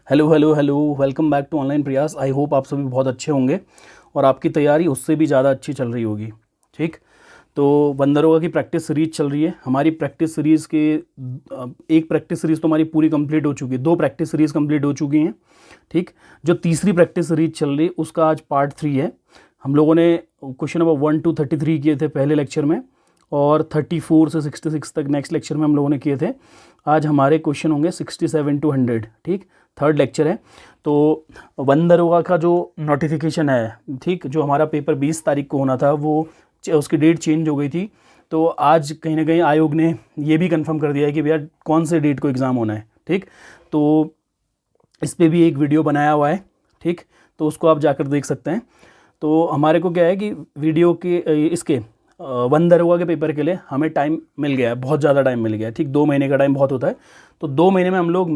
Hello hello hello, welcome back to online Prayas. I hope आप सभी बहुत अच्छे होंगे और आपकी तैयारी उससे भी ज़्यादा अच्छी चल रही होगी। ठीक, तो बंदरोगा की प्रैक्टिस सीरीज चल रही है। हमारी प्रैक्टिस सीरीज़ के एक प्रैक्टिस सीरीज़ तो हमारी पूरी कंप्लीट हो चुकी है, 2 प्रैक्टिस सीरीज़ कंप्लीट हो चुकी हैं। ठीक, जो तीसरी प्रैक्टिस सीरीज चल रही है उसका आज पार्ट 3 है। हम लोगों ने क्वेश्चन नंबर 1 to 33 किए थे पहले लेक्चर में और 34 से 66 तक नेक्स्ट लेक्चर में हम लोगों ने किए थे। आज हमारे क्वेश्चन होंगे 67 to 100। ठीक, थर्ड लेक्चर है। तो बंदरोगा का जो नोटिफिकेशन है, ठीक, जो हमारा पेपर 20 तारीख को होना था वो उसकी डेट चेंज हो गई थी। तो आज कहीं ना कहीं आयोग ने ये भी कंफर्म कर दिया है कि भैया कौन से डेट को एग्ज़ाम होना है। ठीक, तो इस पर भी एक वीडियो बनाया हुआ है। ठीक, तो उसको आप जाकर देख सकते हैं। तो हमारे को क्या है कि वीडियो के इसके बंदरोगा के पेपर के लिए हमें टाइम मिल गया है, बहुत ज़्यादा टाइम मिल गया है। ठीक, 2 महीने का टाइम बहुत होता है। तो 2 महीने में हम लोग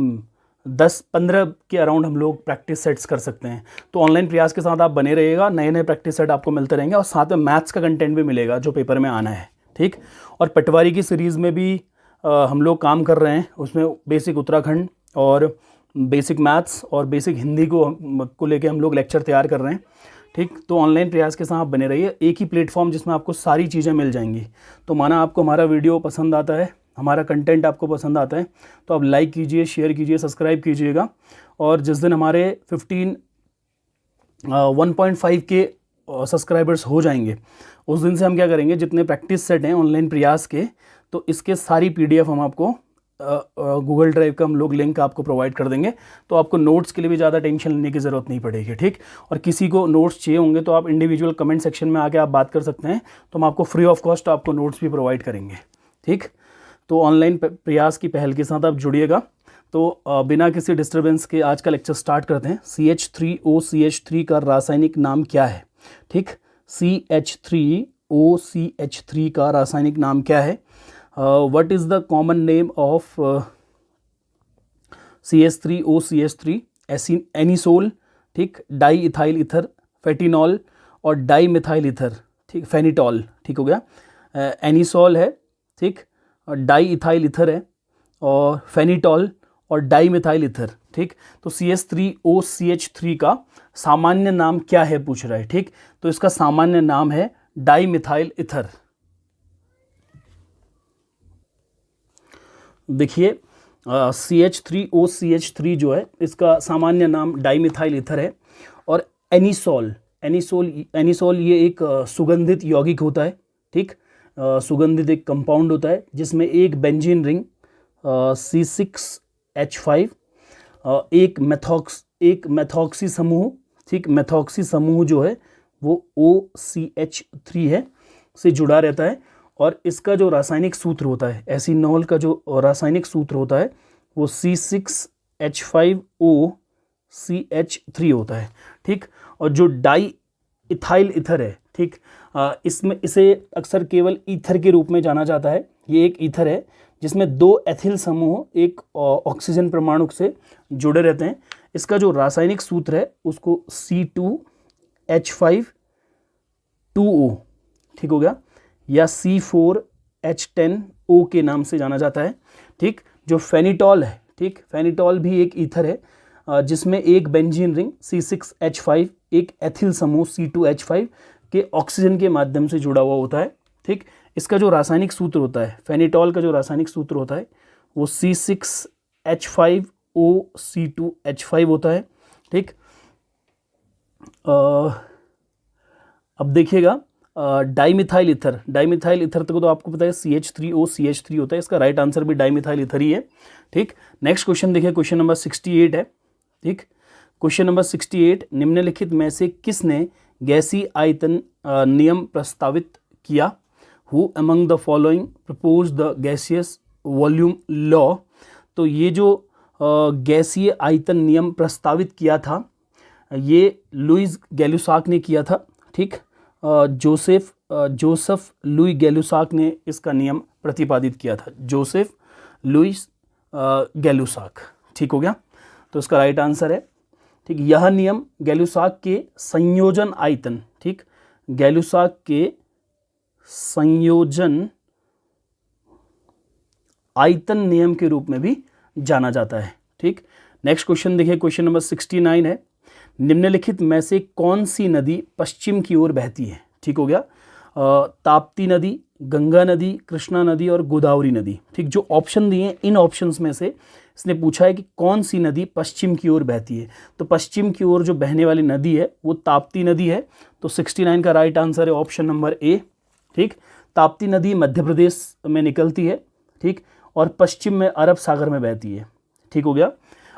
10-15 के अराउंड हम लोग प्रैक्टिस सेट्स कर सकते हैं। तो ऑनलाइन प्रयास के साथ आप बने रहिएगा, नए नए प्रैक्टिस सेट आपको मिलते रहेंगे और साथ में मैथ्स का कंटेंट भी मिलेगा जो पेपर में आना है। ठीक, और पटवारी की सीरीज़ में भी हम लोग काम कर रहे हैं। उसमें बेसिक उत्तराखंड और बेसिक मैथ्स और बेसिक हिंदी को लेके हम लोग लेक्चर तैयार कर रहे हैं। ठीक, तो ऑनलाइन प्रयास के साथ आप बने रहिए। एक ही प्लेटफॉर्म जिसमें आपको सारी चीज़ें मिल जाएंगी। तो माना आपको हमारा वीडियो पसंद आता है, हमारा कंटेंट आपको पसंद आता है, तो आप लाइक कीजिए, शेयर कीजिए, सब्सक्राइब कीजिएगा। और जिस दिन हमारे 1.5 के सब्सक्राइबर्स हो जाएंगे उस दिन से हम क्या करेंगे, जितने प्रैक्टिस सेट हैं ऑनलाइन प्रयास के, तो इसके सारी PDF हम आपको गूगल ड्राइव का हम लोग लिंक आपको प्रोवाइड कर देंगे। तो आपको नोट्स के लिए भी ज़्यादा टेंशन लेने की ज़रूरत नहीं पड़ेगी। ठीक, और किसी को नोट्स चाहिए होंगे तो आप इंडिविजुअल कमेंट सेक्शन में आके आप बात कर सकते हैं। तो हम आपको फ्री ऑफ कॉस्ट आपको नोट्स भी प्रोवाइड करेंगे। ठीक, तो ऑनलाइन प्रयास की पहल के साथ आप जुड़िएगा। तो बिना किसी डिस्टर्बेंस के आज का लेक्चर स्टार्ट करते हैं। CH3OCH3 का रासायनिक नाम क्या है? ठीक, CH3OCH3 का रासायनिक नाम क्या है? What is the common name of CH3OCH3? Anisole, ठीक, डाई इथाइल इथर, फेटिनॉल और डाई मिथाइल इथर। ठीक, फेनिटॉल, ठीक हो गया। एनिसोल है, ठीक, और डाई इथाइल इथर है और फेनिटॉल और डाई मिथाइल इथर। ठीक, तो CH3OCH3 का सामान्य नाम क्या है पूछ रहा है। ठीक, तो इसका सामान्य नाम है डाई मिथाइल इथर। देखिए CH3OCH3 जो है इसका सामान्य नाम डाईमिथाइल ईथर है। और एनिसोल ये एक सुगंधित यौगिक होता है। ठीक, सुगंधित एक कंपाउंड होता है जिसमें एक बेंजीन रिंग C6H5, एक मेथॉक्सी समूह, ठीक, मेथॉक्सी समूह जो है वो OCH3 है से जुड़ा रहता है। और इसका जो रासायनिक सूत्र होता है, एसिनॉल का जो रासायनिक सूत्र होता है वो C6H5OCH3 होता है। ठीक, और जो डाई इथाइल इथर है, ठीक, इसमें इसे अक्सर केवल ईथर के रूप में जाना जाता है। ये एक ईथर है जिसमें 2 एथिल समूह एक ऑक्सीजन परमाणु से जुड़े रहते हैं। इसका जो रासायनिक सूत्र है उसको C2H5 2O, ठीक हो गया, या C4H10O के नाम से जाना जाता है। ठीक, जो फेनिटॉल है, ठीक, फेनिटॉल भी एक ईथर है जिसमें एक बेंजीन रिंग C6H5 एक एथिल समूह C2H5 के ऑक्सीजन के माध्यम से जुड़ा हुआ होता है। ठीक, इसका जो रासायनिक सूत्र होता है, फेनिटॉल का जो रासायनिक सूत्र होता है वो C6H5OC2H5 होता है। ठीक, अब देखिएगा डाईमिथाइल ईथर तो आपको पता है CH3OCH3 होता है। इसका राइट आंसर भी डाईमिथाइल ईथर ही है। ठीक, नेक्स्ट क्वेश्चन देखिए, क्वेश्चन नंबर 68 है। ठीक, क्वेश्चन नंबर 68, निम्नलिखित में से किसने गैसीय आयतन नियम प्रस्तावित किया? Who among the following propose the gaseous volume law? तो ये जो गैसीय आयतन नियम प्रस्तावित किया था ये लुईस गैलुसाक ने किया था। ठीक, जोसेफ लुई गैलुसाक ने इसका नियम प्रतिपादित किया था। जोसेफ लुईस गैलुसाक, ठीक हो गया, तो इसका राइट आंसर है। ठीक, यह नियम गैलुसाक के संयोजन आयतन, ठीक, गैलुसाक के संयोजन आयतन नियम के रूप में भी जाना जाता है। ठीक, नेक्स्ट क्वेश्चन देखिए, क्वेश्चन नंबर 69 है, निम्नलिखित में से कौन सी नदी पश्चिम की ओर बहती है? ठीक हो गया, ताप्ती नदी, गंगा नदी, कृष्णा नदी और गोदावरी नदी। ठीक, जो ऑप्शन दिए हैं इन ऑप्शंस में से इसने पूछा है कि कौन सी नदी पश्चिम की ओर बहती है। तो पश्चिम की ओर जो बहने वाली नदी है वो ताप्ती नदी है। तो 69 का राइट आंसर है ऑप्शन नंबर ए। ठीक, ताप्ती नदी मध्य प्रदेश में निकलती है। ठीक, और पश्चिम में अरब सागर में बहती है। ठीक हो गया।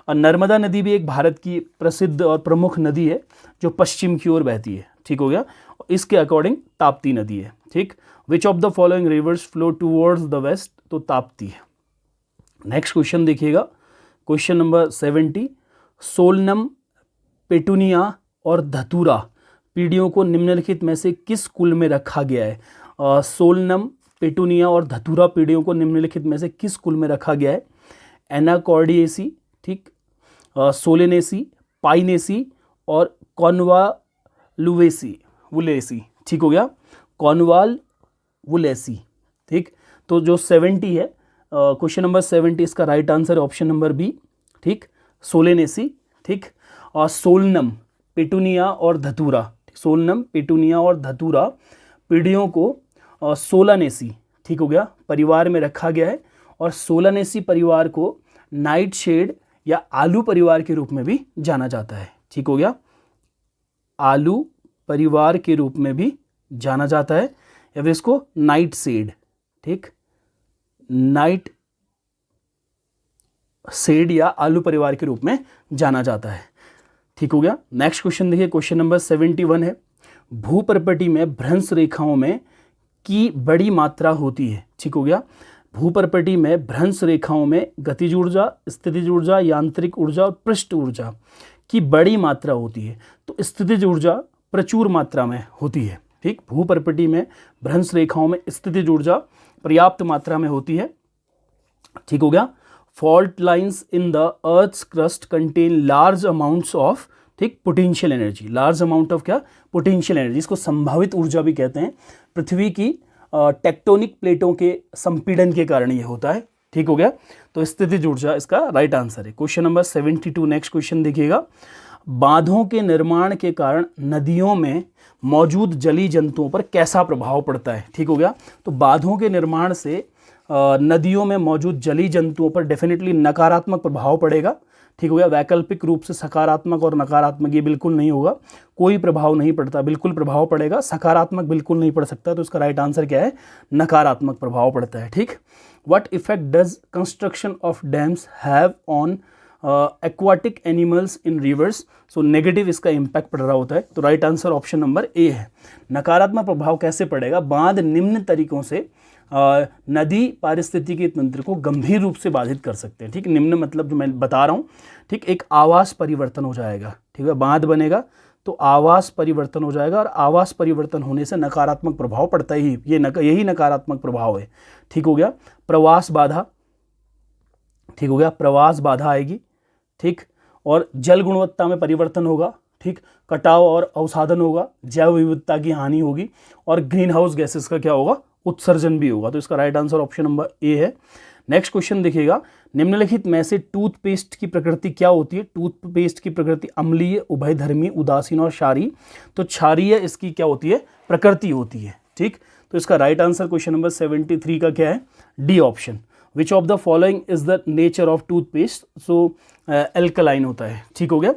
और नर्मदा नदी भी एक भारत की प्रसिद्ध और प्रमुख नदी है जो पश्चिम की ओर बहती है। ठीक हो गया, इसके अकॉर्डिंग ताप्ती नदी है। ठीक, which of the following rivers flow towards the west? तो ताप्ती है। नेक्स्ट क्वेश्चन देखिएगा, क्वेश्चन नंबर 70, सोलनम, पेटूनिया और धतूरा पीढ़ियों को निम्नलिखित में से किस कुल में रखा गया है? सोलनम, पेटूनिया और धतूरा पीढ़ियों को निम्नलिखित में से किस कुल में रखा गया है? एनाकॉर्डिएसी, ठीक, सोलेनेसी, पाइनेसी और कॉन्वालुवेसी वुलेसी। ठीक हो गया, कॉन्वालवुलेसी। ठीक, तो जो 70 है, क्वेश्चन नंबर 70, इसका right answer option number b. ठीक, सोलेनेसी। ठीक, और सोलनम, पेटूनिया और धतूरा, सोलनम, पेटूनिया और धतूरा पीढ़ियों को सोलानेसी, ठीक हो गया, परिवार में रखा गया है। और सोलानेसी परिवार को नाइट शेड या आलू परिवार के रूप में भी जाना जाता है। ठीक हो गया, आलू परिवार के रूप में भी जाना जाता है, या फिर इसको नाइट शेड, ठीक, नाइट शेड या आलू परिवार के रूप में जाना जाता है। ठीक हो गया। नेक्स्ट क्वेश्चन देखिए, क्वेश्चन नंबर 71 है, भूपर्पटी में भ्रंश रेखाओं में की बड़ी मात्रा होती है। ठीक हो गया, भूपर्पटी में भ्रंश रेखाओं में गतिज ऊर्जा, स्थितिज ऊर्जा, यांत्रिक ऊर्जा और पृष्ठ ऊर्जा की बड़ी मात्रा होती है। तो स्थितिज ऊर्जा प्रचुर मात्रा में होती है। ठीक, भूपर्पटी में भ्रंश रेखाओं में स्थितिज ऊर्जा पर्याप्त मात्रा में होती है। ठीक हो गया। Fault lines in the earth's crust contain large amounts of, ठीक, potential energy, large amount of क्या? पोटेंशियल एनर्जी, इसको संभावित ऊर्जा भी कहते हैं। पृथ्वी की टेक्टोनिक प्लेटों के संपीड़न के कारण ये होता है। ठीक हो गया, तो स्थितिज ऊर्जा इसका राइट आंसर है। क्वेश्चन नंबर 72, नेक्स्ट क्वेश्चन देखिएगा, बांधों के निर्माण के कारण नदियों में मौजूद जलीय जंतुओं पर कैसा प्रभाव पड़ता है? ठीक हो गया, तो बांधों के निर्माण से नदियों में मौजूद जलीय जंतुओं पर डेफिनेटली नकारात्मक प्रभाव पड़ेगा। ठीक हो गया, वैकल्पिक रूप से सकारात्मक और नकारात्मक ये बिल्कुल नहीं होगा, कोई प्रभाव नहीं पड़ता, बिल्कुल प्रभाव पड़ेगा, सकारात्मक बिल्कुल नहीं पड़ सकता। तो इसका राइट आंसर क्या है? नकारात्मक प्रभाव पड़ता है। ठीक, what effect does construction of dams have on aquatic animals in reverse? So negative इसका इम्पैक्ट पड़ रहा होता है। तो right answer option number A है। नकारात्मक प्रभाव कैसे पड़ेगा? बांध निम्न तरीकों से नदी पारिस्थितिकी तंत्र को गंभीर रूप से बाधित कर सकते हैं। ठीक, निम्न मतलब जो मैं बता रहा हूँ, ठीक, एक आवास परिवर्तन हो जाएगा। ठीक है, बांध बनेगा तो आवास परिवर्तन हो जाएगा, और आवास परिवर्तन होने से नकारात्मक प्रभाव पड़ता ही, यही नकारात्मक प्रभाव है। ठीक हो गया, प्रवास बाधा, ठीक हो गया, प्रवास बाधा आएगी। ठीक, और जल गुणवत्ता में परिवर्तन होगा। ठीक, कटाव और अवसादन होगा, जैव विविधता की हानि होगी, और ग्रीन हाउस गैसेस का क्या होगा? उत्सर्जन भी होगा। तो इसका right answer option number A है। नेक्स्ट क्वेश्चन देखिएगा, निम्नलिखित में से टूथपेस्ट की प्रकृति क्या होती है? टूथपेस्ट की प्रकृति अम्लीय, उभयधर्मी, उदासीन और क्षारीय। तो क्षारीय इसकी क्या होती है? प्रकृति होती है। ठीक, तो इसका राइट आंसर क्वेश्चन नंबर 73 का क्या है? D option. Which of the following is the nature of toothpaste? So alkaline होता है। ठीक हो गया।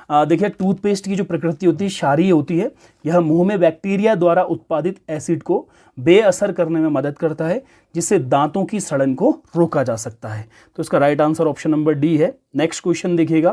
देखिए, टूथपेस्ट की जो प्रकृति होती है क्षारीय होती है। यह मुंह में बैक्टीरिया द्वारा उत्पादित एसिड को बेअसर करने में मदद करता है, जिससे दांतों की सड़न को रोका जा सकता है। तो इसका right answer option number D है। नेक्स्ट क्वेश्चन देखिएगा,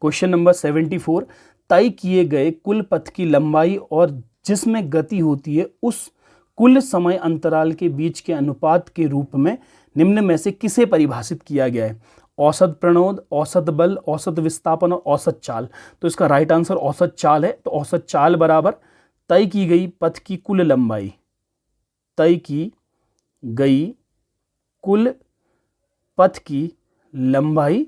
क्वेश्चन नंबर 74, तय किए गए कुल पथ की लंबाई और जिसमें गति होती है उस कुल समय अंतराल के बीच के अनुपात के रूप में निम्न में से किसे परिभाषित किया गया है? औसत प्रणोद, औसत बल, औसत विस्थापन और औसत चाल। तो इसका राइट आंसर औसत चाल है। तो औसत चाल बराबर तय की गई पथ की कुल लंबाई, तय की गई कुल पथ की लंबाई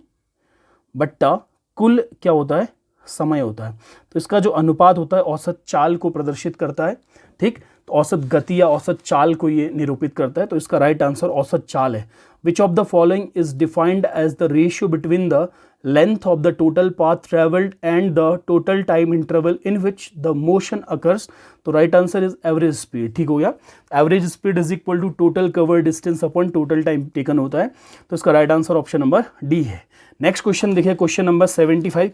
बट्टा कुल क्या होता है? समय होता है। तो इसका जो अनुपात होता है औसत चाल को प्रदर्शित करता है। ठीक, तो औसत गति या औसत चाल को ये निरूपित करता है, तो इसका राइट आंसर औसत चाल है। Which of the following is defined as the ratio between the length of the total path travelled and the total time interval in which the motion occurs, तो right answer is average speed. ठीक हो गया, average speed is equal to total cover distance upon total time taken होता है, तो इसका right answer option number D है। Next question देखिए, क्वेश्चन नंबर 75।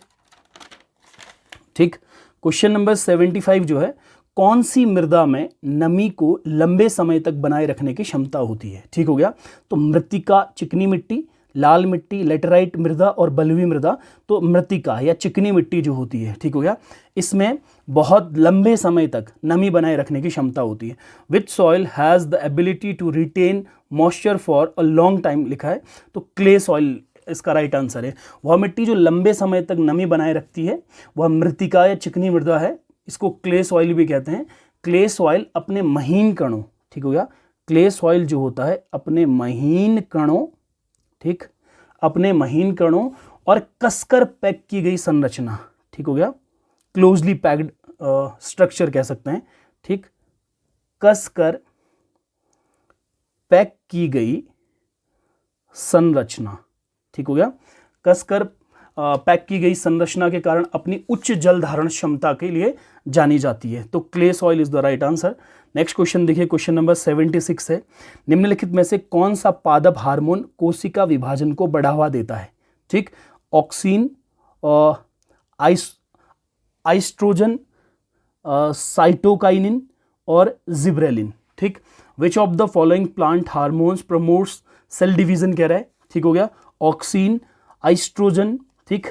ठीक, क्वेश्चन नंबर 75 जो है, कौन सी मृदा में नमी को लंबे समय तक बनाए रखने की क्षमता होती है। ठीक हो गया, तो मृत्तिका, चिकनी मिट्टी, लाल मिट्टी, लेटराइट मृदा और बलुई मृदा। तो मृत्तिका या चिकनी मिट्टी जो होती है, ठीक हो गया, इसमें बहुत लंबे समय तक नमी बनाए रखने की क्षमता होती है। Which soil has the ability to retain moisture for a long time लिखा है, तो क्ले सॉइल इसका राइट आंसर है। वह मिट्टी जो लंबे समय तक नमी बनाए रखती है वह मृत्तिका या चिकनी मृदा है, इसको क्ले सॉइल भी कहते हैं। क्ले सॉइल अपने महीन कणों, ठीक हो गया, क्ले सॉइल जो होता है अपने महीन कणों, ठीक, अपने महीन कणों और कसकर पैक की गई संरचना, ठीक हो गया, क्लोजली पैक्ड स्ट्रक्चर कह सकते हैं, ठीक, कसकर पैक की गई संरचना, ठीक हो गया, कसकर पैक की गई संरचना के कारण अपनी उच्च जल धारण क्षमता के लिए जानी जाती है, तो clay soil is the right answer. Next question देखिए, क्वेश्चन नंबर 76 है, निम्नलिखित में से कौन सा पादप हार्मोन कोशिका विभाजन को बढ़ावा देता है। ठीक, ऑक्सीन, आइस्ट्रोजन, साइटोकाइनिन और जिब्रेलिन। ठीक, which of the following plant hormones promotes cell division कह रहा है, ठीक हो गया, ऑक्सीन, आइस्ट्रोजन, ठीक,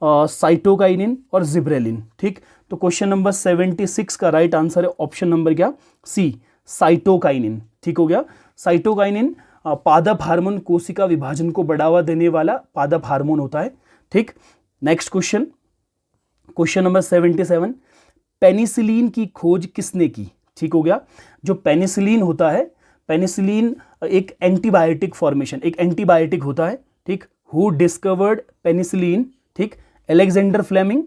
साइटोकाइनिन और जिब्रेलिन। ठीक, तो क्वेश्चन नंबर 76 का राइट आंसर है ऑप्शन नंबर क्या, सी, साइटोकाइनिन। ठीक हो गया, साइटोकाइनिन पादप हार्मोन कोशिका विभाजन को बढ़ावा देने वाला पादप हार्मोन होता है। ठीक, next question, question number 77, penicillin की खोज किसने की। ठीक हो गया, जो पेनिसिलिन होता है, पेनिसिलिन एक एंटीबायोटिक फॉर्मेशन, एक एंटीबायोटिक होता है। ठीक, हु डिस्कवर्ड पेनिसिलिन, ठीक, अलेक्जेंडर फ्लेमिंग,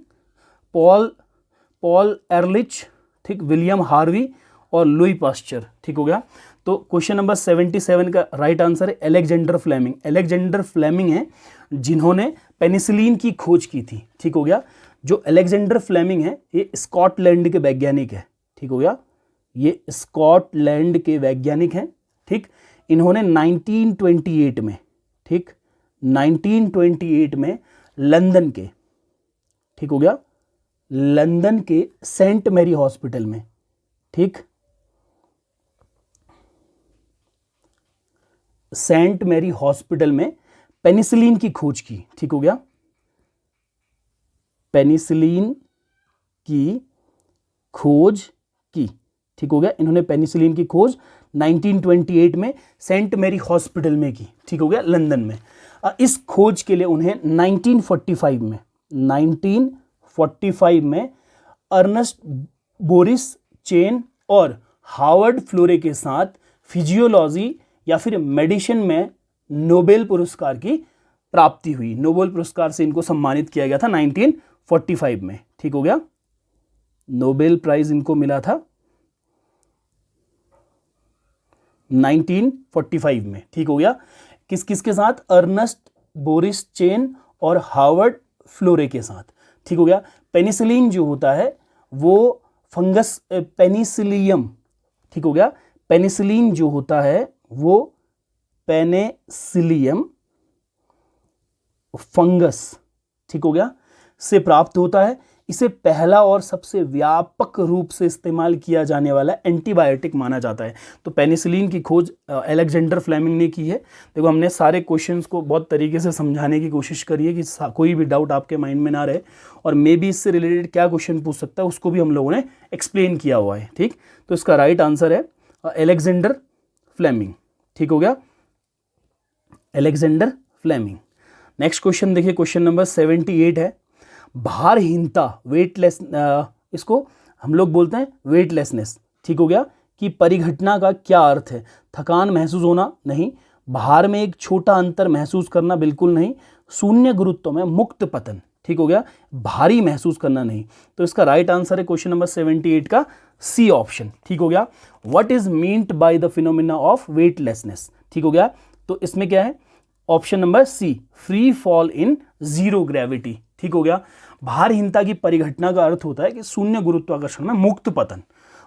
पॉल एरलिच, ठीक, विलियम हार्वी और लुई पास्चर। ठीक हो गया, तो क्वेश्चन नंबर 77 का राइट आंसर है अलेक्जेंडर फ्लेमिंग। अलेक्जेंडर फ्लेमिंग है जिन्होंने पेनिसिलिन की खोज की थी। ठीक हो गया, जो अलेक्जेंडर फ्लेमिंग है ये स्कॉटलैंड के वैज्ञानिक है। ठीक हो गया, ये स्कॉटलैंड के वैज्ञानिक हैं। ठीक, इन्होंने 1928 में, ठीक, 1928 में लंदन के, ठीक हो गया, लंदन के सेंट मैरी हॉस्पिटल में, ठीक, सेंट मैरी हॉस्पिटल में पेनिसिलिन की खोज की। ठीक हो गया, पेनिसिलिन की खोज की। ठीक हो गया, इन्होंने पेनिसिलिन की खोज 1928 में सेंट मैरी हॉस्पिटल में की। ठीक हो गया, लंदन में। इस खोज के लिए उन्हें 1945 में अर्नेस्ट बोरिस चेन और हावर्ड फ्लोरे के साथ फिजियोलॉजी या फिर मेडिसिन में नोबेल पुरस्कार की प्राप्ति हुई। नोबेल पुरस्कार से इनको सम्मानित किया गया था 1945 में। ठीक हो गया, नोबेल प्राइज इनको मिला था 1945 में। ठीक हो गया, किस किस के साथ, अर्नेस्ट बोरिस चेन और हावर्ड फ्लोरे के साथ। ठीक हो गया, पेनिसिलिन जो होता है वो फंगस, पेनिसिलियम, ठीक हो गया, पेनिसिलिन जो होता है वो पेनिसिलियम फंगस, ठीक हो गया, से प्राप्त होता है। इसे पहला और सबसे व्यापक रूप से इस्तेमाल किया जाने वाला एंटीबायोटिक माना जाता है। तो पेनिसिलिन की खोज अलेक्जेंडर फ्लेमिंग ने की है। देखो, हमने सारे क्वेश्चंस को बहुत तरीके से समझाने की कोशिश करी है कि कोई भी डाउट आपके माइंड में ना रहे, और मे बी इससे रिलेटेड क्या क्वेश्चन पूछ सकता है उसको भी हम लोगों ने एक्सप्लेन किया हुआ है। ठीक, तो इसका राइट आंसर है अलेक्जेंडर फ्लेमिंग। ठीक हो गया, अलेक्जेंडर फ्लेमिंग। नेक्स्ट क्वेश्चन देखिए, क्वेश्चन नंबर 78 है, भारहीनता, वेटलेस, इसको हम लोग बोलते हैं वेटलेसनेस। ठीक हो गया, कि परिघटना का क्या अर्थ है। थकान महसूस होना नहीं, भार में एक छोटा अंतर महसूस करना बिल्कुल नहीं, शून्य गुरुत्व में मुक्त पतन। ठीक हो गया, भारी महसूस करना नहीं। तो इसका राइट आंसर है क्वेश्चन नंबर 78 का सी ऑप्शन, ठीक हो गया। What is meant by the phenomena of weightlessness, ठीक हो गया। तो इसमें क्या है, option number c, free fall in zero gravity, ठीक हो गया। भारहीनता की परिघटना का अर्थ होता है कि शून्य गुरुत्वाकर्षण में मुक्त पतन।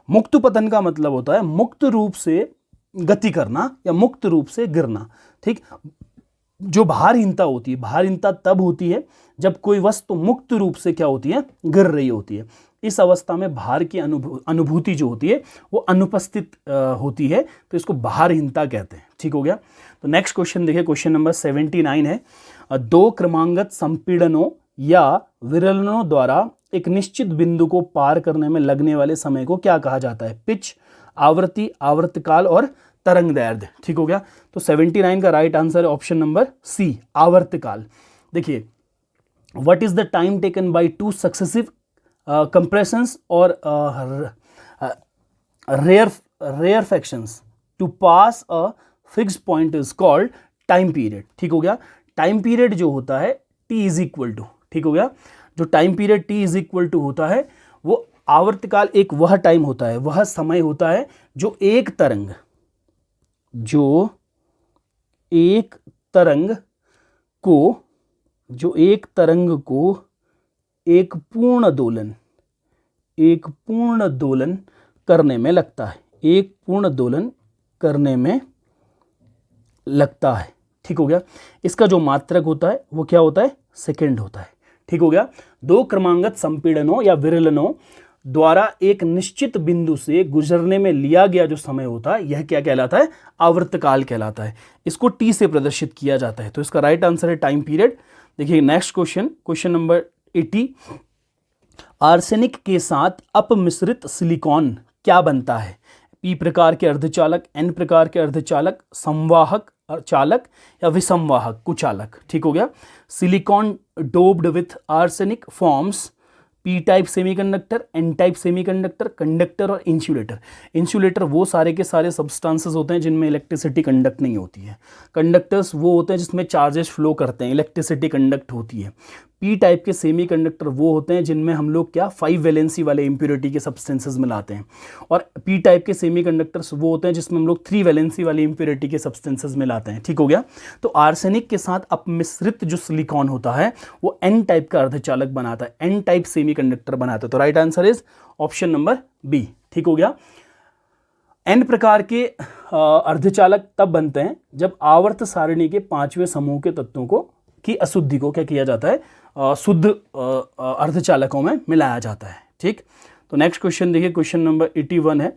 मुक्त पतन का मतलब होता है मुक्त रूप से गति करना या मुक्त रूप से गिरना, ठीक। जो भारहीनता होती है, भारहीनता तब होती है जब कोई वस्तु मुक्त रूप से क्या होती है, गिर रही होती है। इस अवस्था में भार की अनुभूति जो होती है वो अनुपस्थित होती है, तो इसको भारहीनता कहते हैं, ठीक हो गया। तो नेक्स्ट क्वेश्चन देखिए, क्वेश्चन नंबर 79 है, दो क्रमांगत संपीड़नों या विरलनों द्वारा एक निश्चित बिंदु को पार करने में लगने वाले समय को क्या कहा जाता है? पिच, आवृत्ति, आवर्तकाल और तरंग दैर्ध्य, ठीक हो गया। तो 79 का राइट आंसर है ऑप्शन नंबर सी, आवर्तकाल। देखिए, what is the time taken by two successive compressions और rarefactions to pass a fixed point is called time period, ठीक हो गया। टाइम पीरियड जो होता है टी इज इक्वल टू, ठीक हो गया, जो time period t is equal to होता है वो आवर्तकाल एक वह टाइम होता है, वह समय होता है जो एक तरंग को एक पूर्ण दोलन करने में लगता है, एक पूर्ण दोलन करने में लगता है, ठीक हो गया। इसका जो मात्रक होता है वो क्या होता है? सेकंड होता है, ठीक हो गया। दो क्रमांगत संपीड़नों या विरलनों द्वारा एक निश्चित बिंदु से गुजरने में लिया गया जो समय होता है यह क्या कहलाता है? आवर्तकाल कहलाता है। इसको टी से प्रदर्शित किया जाता है, तो इसका राइट आंसर है टाइम पीरियड। देखिए next question, question number 80, arsenic के साथ अपमिश्रित सिलिकॉन क्या बनता है? पी प्रकार के अर्धचालक, एन प्रकार के अर्धचालक, संवाहक चालक या विसंवाहक कुचालक, ठीक हो गया। Silicon doped with arsenic forms p type semiconductor, n type semiconductor, conductor और इंसुलेटर। इंसुलेटर वो सारे के सारे सब्सटेंसेस होते हैं जिनमें इलेक्ट्रिसिटी कंडक्ट नहीं होती है। कंडक्टर्स वो होते हैं जिसमें चार्जेस फ्लो करते हैं, इलेक्ट्रिसिटी कंडक्ट होती है। पी टाइप के सेमीकंडक्टर वो होते हैं जिनमें हम लोग क्या 5 वैलेंसी वाले इम्प्योरिटी के सब्सटेंसेस मिलाते हैं, और पी टाइप के सेमीकंडक्टर्स वो होते हैं जिसमें हम लोग 3 वैलेंसी वाले इम्प्योरिटी के सब्सटेंसेस मिलाते हैं, ठीक हो गया। तो आर्सेनिक के साथ अपमिश्रित जो सिलिकॉन होता है वो एन टाइप का अर्धचालक बनाता है, एन टाइप सेमीकंडक्टर बनाता है। तो right answer is option number b, ठीक हो गया। एन प्रकार के अर्धचालक तब बनते हैं जब आवर्त सारणी के 5वें समूह के तत्वों को की अशुद्धि को क्या किया जाता है? शुद्ध अर्धचालकों में मिलाया जाता है, ठीक। तो नेक्स्ट क्वेश्चन देखिए, क्वेश्चन नंबर 81 है,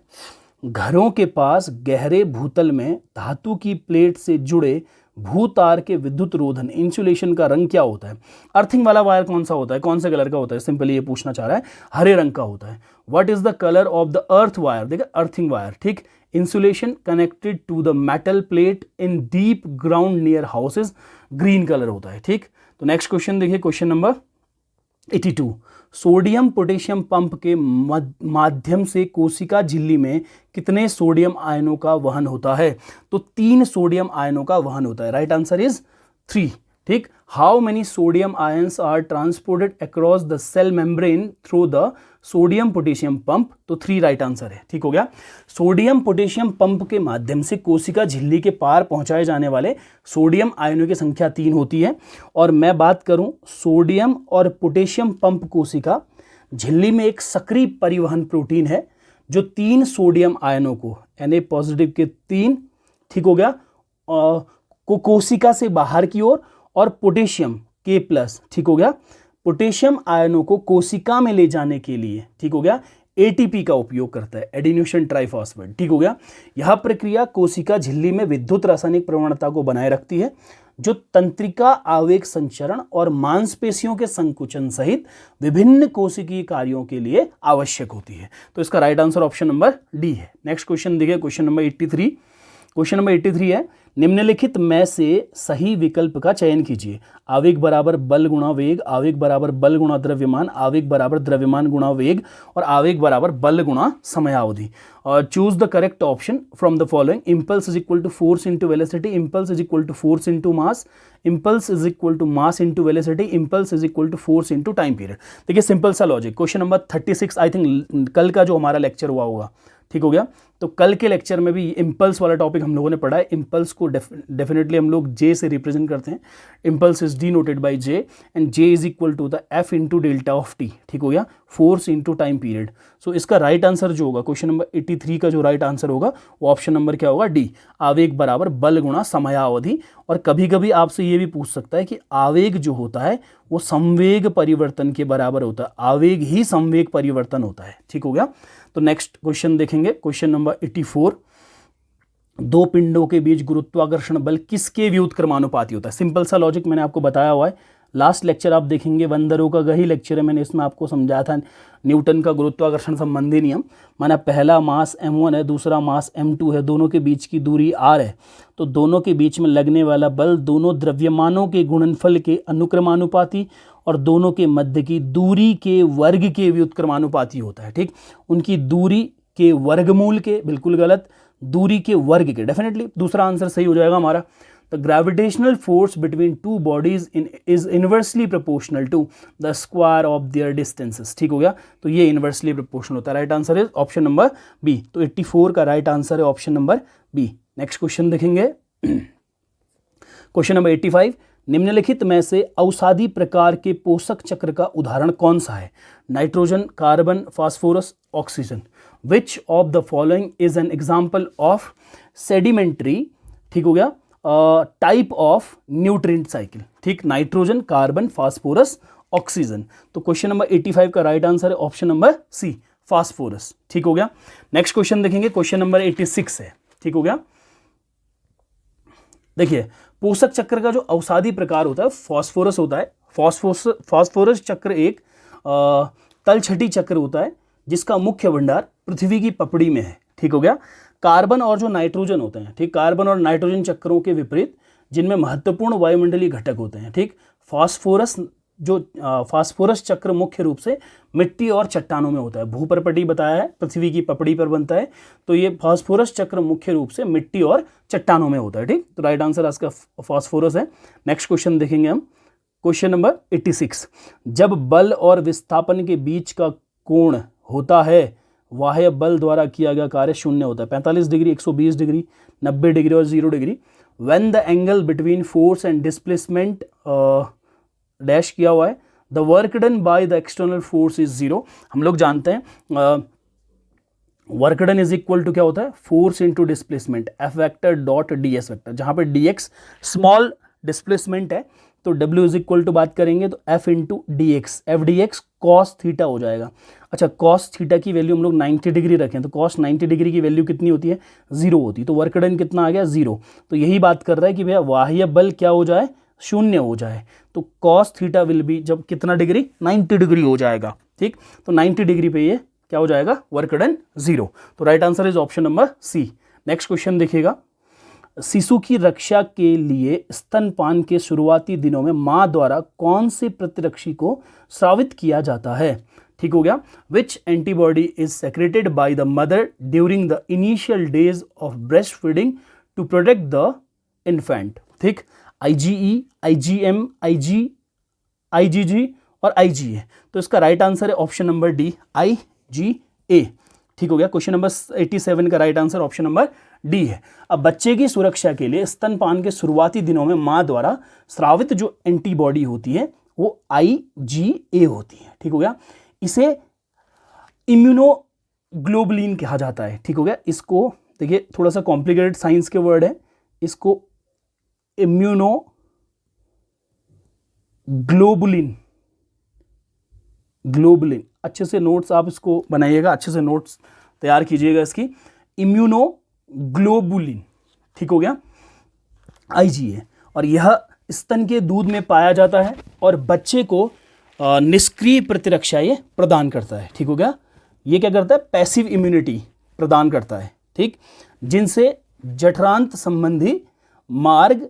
घरों के पास गहरे भूतल में धातु की प्लेट से जुड़े भूतार के विद्युत रोधन इंसुलेशन का रंग क्या होता है? अर्थिंग वाला वायर कौन सा होता है, कौन से कलर का होता है? सिंपली ये पूछना चाह रहा है, हरे रंग का होता है। What is the colour of the earth wire? देखिए अर्थिंग वायर, ठीक। Insulation connected to the metal plate in deep ground near houses, green colour होता है, ठीक। तो नेक्स्ट क्वेश्चन देखिए, question number 82, sodium potassium pump के माध्यम से कोशिका झिल्ली में कितने सोडियम आयनों का वहन होता है? तो 3 सोडियम आयनों का वहन होता है। राइट आंसर इज 3, ठीक। How many sodium ions are transported across the cell membrane through the sodium potassium pump? तो 3 राइट आंसर है, ठीक हो गया। सोडियम पोटेशियम पंप के माध्यम से कोशिका झिल्ली के पार पहुंचाए जाने वाले सोडियम आयनों की संख्या 3 होती है। और मैं बात करूं सोडियम और पोटेशियम पंप कोशिका झिल्ली में एक सक्रिय परिवहन प्रोटीन है जो 3 सोडियम आयनों को Na पॉजिटिव के 3, ठीक हो गया, को कोशिका से बाहर की ओर और पोटेशियम K+, ठीक हो गया, पोटेशियम आयनों को कोशिका में ले जाने के लिए, ठीक हो गया, एटीपी का उपयोग करता है, एडिनोसिन ट्राइफॉस्फेट, ठीक हो गया। यह प्रक्रिया कोशिका झिल्ली में विद्युत रासायनिक प्रवणता को बनाए रखती है जो तंत्रिका आवेग संचरण और मांसपेशियों के संकुचन सहित विभिन्न कोशिकीय कार्यों के लिए आवश्यक होती है। तो इसका right answer option number D है। नेक्स्ट क्वेश्चन देखिए, क्वेश्चन नंबर 83। क्वेश्चन नंबर 83 है, निम्नलिखित में से सही विकल्प का चयन कीजिए। आवेग बराबर बल गुणा वेग, आवेग बराबर बल गुणा द्रव्यमान, आवेग बराबर द्रव्यमान गुणा वेग और आवेग बराबर बल गुणा समयावधि। Choose the correct option from the following. Impulse is equal to force into velocity, impulse is equal to force into mass, impulse is equal to mass into velocity, impulse is equal to force into time period. देखिए simple सा logic. Question number 36 I think कल का जो हमारा lecture हुआ होगा, ठीक हो गया। तो कल के लेक्चर में भी इम्पल्स वाला टॉपिक हम लोगों ने पढ़ा है। इम्पल्स को डेफिनेटली हम लोग जे से रिप्रेजेंट करते हैं। Impulse is denoted by j and j is equal to the f into delta of t, ठीक हो गया, force into time period. So इसका राइट आंसर जो होगा क्वेश्चन नंबर 83 का जो राइट आंसर होगा वो ऑप्शन नंबर क्या होगा, डी, आवेग बराबर बल गुणा समयावधि। और कभी कभी आपसे ये भी पूछ सकता है कि आवेग जो होता है वो संवेग परिवर्तन के बराबर होता है, आवेग ही संवेग परिवर्तन होता है, ठीक हो गया। तो नेक्स्ट क्वेश्चन देखेंगे, क्वेश्चन नंबर 84। दो पिंडों के बीच गुरुत्वाकर्षण बल किसके व्युत्क्रमानुपाती होता है। सिंपल सा लॉजिक मैंने आपको बताया हुआ है। लास्ट लेक्चर आप देखेंगे वंदरों का ही लेक्चर है, मैंने इसमें आपको समझाया था न्यूटन का गुरुत्वाकर्षण संबंधी नियम। माना पहला मास m1 है, दूसरा मास m2 है, दोनों के बीच की दूरी r है, तो दोनों के बीच में लगने वाला बल दोनों द्रव्यमानों के गुणनफल के अनुक्रमानुपाती और दोनों के मध्य की दूरी के वर्ग के व्युत्क्रमानुपाती होता है, ठीक। उनकी दूरी के वर्गमूल के, बिल्कुल गलत, दूरी के वर्ग के, डेफिनेटली दूसरा आंसर सही हो जाएगा हमारा। The gravitational force between two bodies is inversely proportional to the square of their distances, ठीक हो गया। तो ये इनवर्सली प्रोपोर्शनल होता है, right answer is option number b. तो 84 का राइट आंसर है option number b. Next question देखेंगे, क्वेश्चन नंबर 85। निम्नलिखित में से अवसादी प्रकार के पोषक चक्र का उदाहरण कौन सा है। Nitrogen, carbon, phosphorus, oxygen. Which of the following is an example of sedimentary, ठीक हो गया, टाइप ऑफ न्यूट्रिएंट साइकिल, ठीक। Nitrogen, carbon, phosphorus, oxygen. तो क्वेश्चन नंबर 85 का राइट आंसर है ऑप्शन नंबर सी, फास्फोरस, ठीक हो गया। नेक्स्ट क्वेश्चन देखेंगे, क्वेश्चन नंबर 86 है, ठीक हो गया। देखिए पोषक चक्र का जो अवसादी प्रकार होता है फास्फोरस होता है। फास्फोरस चक्र एक तलछटी चक्र होता है जिसका मुख्य भंडार पृथ्वी की पपड़ी में है, ठीक हो गया। कार्बन और जो नाइट्रोजन होते हैं, ठीक, कार्बन और नाइट्रोजन चक्रों के विपरीत जिनमें महत्वपूर्ण वायुमंडलीय घटक होते हैं, ठीक। फास्फोरस चक्र मुख्य रूप से मिट्टी और चट्टानों में होता है। भूपर्पटी बताया है, पृथ्वी की पपड़ी पर बनता है, तो ये फास्फोरस चक्र मुख्य रूप से मिट्टी और चट्टानों में होता है, ठीक। तो राइट आंसर इसका फास्फोरस है। नेक्स्ट क्वेश्चन देखेंगे हम, क्वेश्चन नंबर 86। जब बल और विस्थापन के बीच का कोण होता है बाह्य बल द्वारा किया गया कार्य शून्य होता है। 45 डिग्री, 120 डिग्री, 90 डिग्री और 0 degree. When the angle between force and displacement dash किया हुआ है, the work done by the external force is 0। हम लोग जानते हैं work done is equal to क्या होता है, force into displacement, f vector dot d s vector, जहाँ पे डी एक्स स्मॉल डिस्प्लेसमेंट है तो W इज इक्वल टू बात करेंगे तो F into D x, F D x cos theta हो जाएगा। अच्छा, कॉस थीटा की वैल्यू हम लोग 90 डिग्री रखें तो कॉस 90 डिग्री की वैल्यू कितनी होती है, 0 होती है। तो वर्क डन कितना आ गया, 0। तो यही बात कर रहा है कि भैया बाह्य बल क्या हो जाए, शून्य हो जाए। तो कॉस थीटा विल बी जब कितना डिग्री, 90 डिग्री हो जाएगा, ठीक। तो 90 डिग्री पे ये क्या हो जाएगा, वर्क डन 0। तो right answer is option number c. Next question देखिएगा, शिशु की रक्षा के लिए स्तनपान के शुरुआती दिनों में मां द्वारा कौन से प्रतिरक्षी को स्रावित किया जाता है, ठीक हो गया। Which antibody is secreted by the mother during the initial days of breast feeding to protect the infant, ठीक। IgE, IgM, IgG और IgA। तो इसका राइट आंसर है ऑप्शन नंबर डी, IgA, ठीक हो गया। क्वेश्चन नंबर 87 का right answer option number D है। अब बच्चे की सुरक्षा के लिए स्तनपान के शुरुआती दिनों में मां द्वारा स्रावित जो एंटीबॉडी होती है वो IgA होती है, ठीक हो गया। इसे इम्यूनोग्लोबुलिन कहा जाता है, ठीक हो गया। इसको देखिए थोड़ा सा कॉम्प्लिकेटेड साइंस के वर्ड है, इसको ग्लोबुलिन, अच्छे से नोट्स आप इसको बनाइएगा, अच्छे से नोट्स तैयार कीजिएगा इसकी। इम्यूनोग्लोबुलिन, ठीक हो गया, IgA। और यह स्तन के दूध में पाया जाता है और बच्चे को निष्क्रिय प्रतिरक्षा ये प्रदान करता है, ठीक हो गया। ये क्या करता है, पैसिव इम्यूनिटी प्रदान करता है, ठीक, जिनसे जठरांत संबंधी मार्ग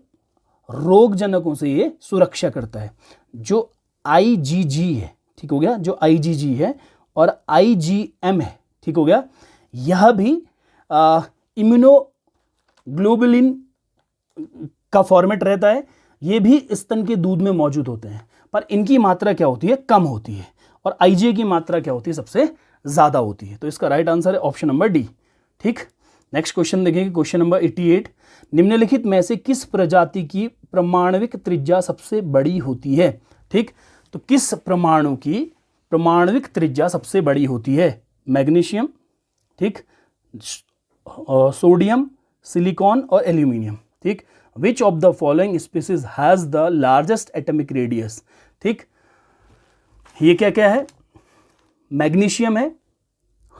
रोगजनकों से ये सुरक्षा करता है। जो IgG है, ठीक हो गया, जो IgG है और IgM है, ठीक हो गया, यह भी इम्यूनोग्लोबुलिन का फॉर्मेट रहता है। ये भी स्तन के दूध में मौजूद होते हैं, पर इनकी मात्रा क्या होती है, कम होती है, और IgA की मात्रा क्या होती है, सबसे ज़्यादा होती है। तो इसका राइट आंसर है ऑप्शन नंबर डी। ठीक, नेक्स्ट क्वेश्चन देखेंगे, क्वेश्चन नंबर 88। निम्नलिखित में से किस प्रजाति की परमाणविक त्रिज्या सबसे बड़ी होती है? ठीक, तो किस परमाणु की परमाणविक त्रिज्या सबसे बड़ी होती है? मैग्नीशियम, ठीक, सोडियम, सिलिकॉन और एल्यूमिनियम। ठीक, which of the following species has the largest atomic radius? ठीक, ये क्या क्या है? मैग्नीशियम है,